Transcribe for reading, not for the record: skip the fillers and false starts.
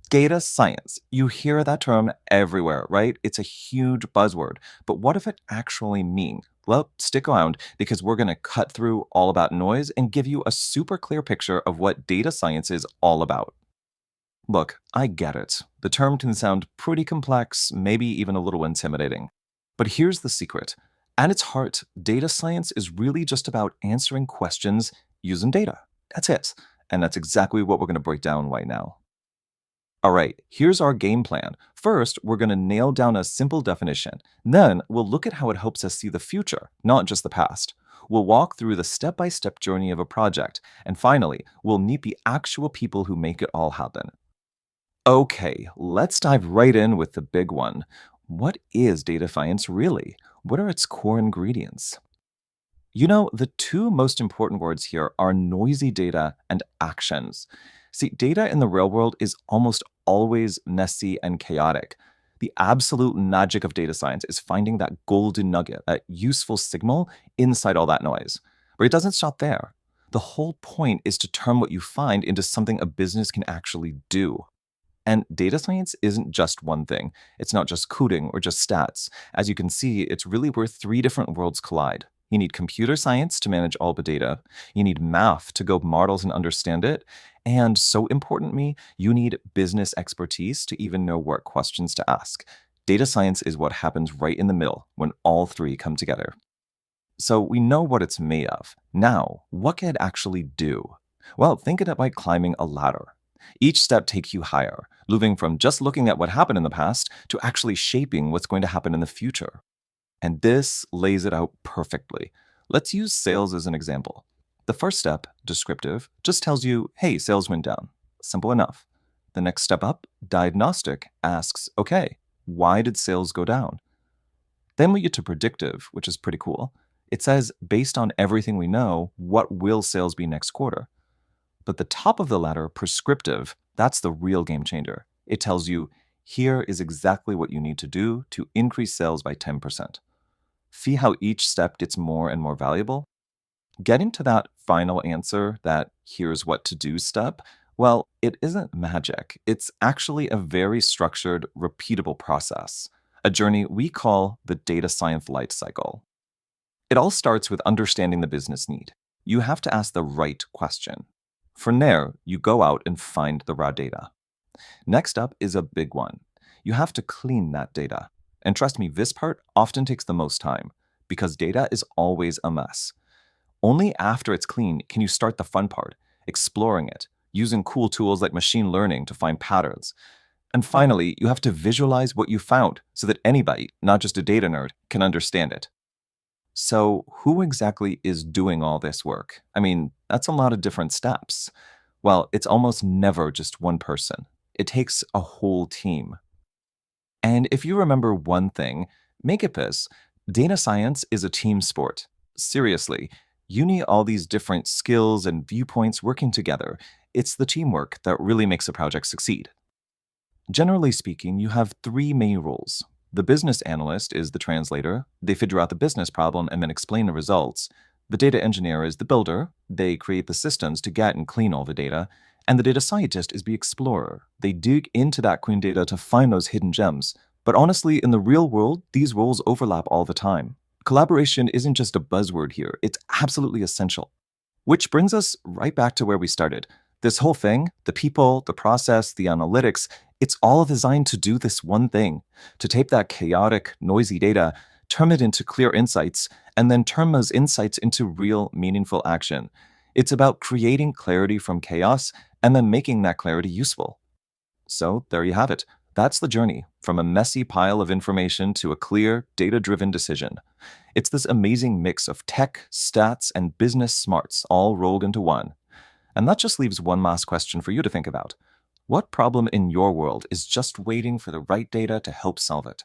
Data science. You hear that term everywhere, right? It's a huge buzzword. But what does it actually mean? Well, stick around because we're going to cut through all about noise and give you a super clear picture of what data science is all about. Look, I get it. The term can sound pretty complex, maybe even a little intimidating. But here's the secret. At its heart, data science is really just about answering questions using data. That's it. And that's exactly what we're going to break down right now. All right, here's our game plan. First, we're going to nail down a simple definition. Then, we'll look at how it helps us see the future, not just the past. We'll walk through the step by step journey of a project. And finally, we'll meet the actual people who make it all happen. Okay, let's dive right in with the big one. What is data science really? What are its core ingredients? The two most important words here are noisy data and actions. See, data in the real world is almost always messy and chaotic. The absolute magic of data science is finding that golden nugget, that useful signal inside all that noise. But it doesn't stop there. The whole point is to turn what you find into something a business can actually do. And data science isn't just one thing. It's not just coding or just stats. As you can see, it's really where three different worlds collide. You need computer science to manage all the data. You need math to go models and understand it. And so importantly, you need business expertise to even know what questions to ask. Data science is what happens right in the middle when all three come together. So we know what it's made of. Now, what can it actually do? Well, think of it like climbing a ladder. Each step takes you higher, moving from just looking at what happened in the past to actually shaping what's going to happen in the future. And this lays it out perfectly. Let's use sales as an example. The first step, descriptive, just tells you, hey, sales went down. Simple enough. The next step up, diagnostic, asks, okay, why did sales go down? Then we get to predictive, which is pretty cool. It says, based on everything we know, what will sales be next quarter? But the top of the ladder, prescriptive, that's the real game changer. It tells you, here is exactly what you need to do to increase sales by 10%. See how each step gets more and more valuable? Getting to that final answer, that here's what to do step, well, it isn't magic. It's actually a very structured, repeatable process, a journey we call the data science life cycle. It all starts with understanding the business need. You have to ask the right question. From there, you go out and find the raw data. Next up is a big one. You have to clean that data. And trust me, this part often takes the most time because data is always a mess. Only after it's clean can you start the fun part, exploring it, using cool tools like machine learning to find patterns. And finally, you have to visualize what you found so that anybody, not just a data nerd, can understand it. So, who exactly is doing all this work? I mean, that's a lot of different steps. Well, it's almost never just one person. It takes a whole team. And if you remember one thing, make it this: data science is a team sport. Seriously, you need all these different skills and viewpoints working together. It's the teamwork that really makes a project succeed. Generally speaking, you have three main roles. The business analyst is the translator. They figure out the business problem and then explain the results. The data engineer is the builder. They create the systems to get and clean all the data. And the data scientist is the explorer. They dig into that clean data to find those hidden gems. But honestly, in the real world, these roles overlap all the time. Collaboration isn't just a buzzword here, it's absolutely essential. Which brings us right back to where we started. This whole thing, the people, the process, the analytics, it's all designed to do this one thing: to take that chaotic, noisy data, turn it into clear insights, and then turn those insights into real, meaningful action. It's about creating clarity from chaos and then making that clarity useful. So there you have it. That's the journey from a messy pile of information to a clear, data-driven decision. It's this amazing mix of tech, stats, and business smarts all rolled into one. And that just leaves one last question for you to think about. What problem in your world is just waiting for the right data to help solve it?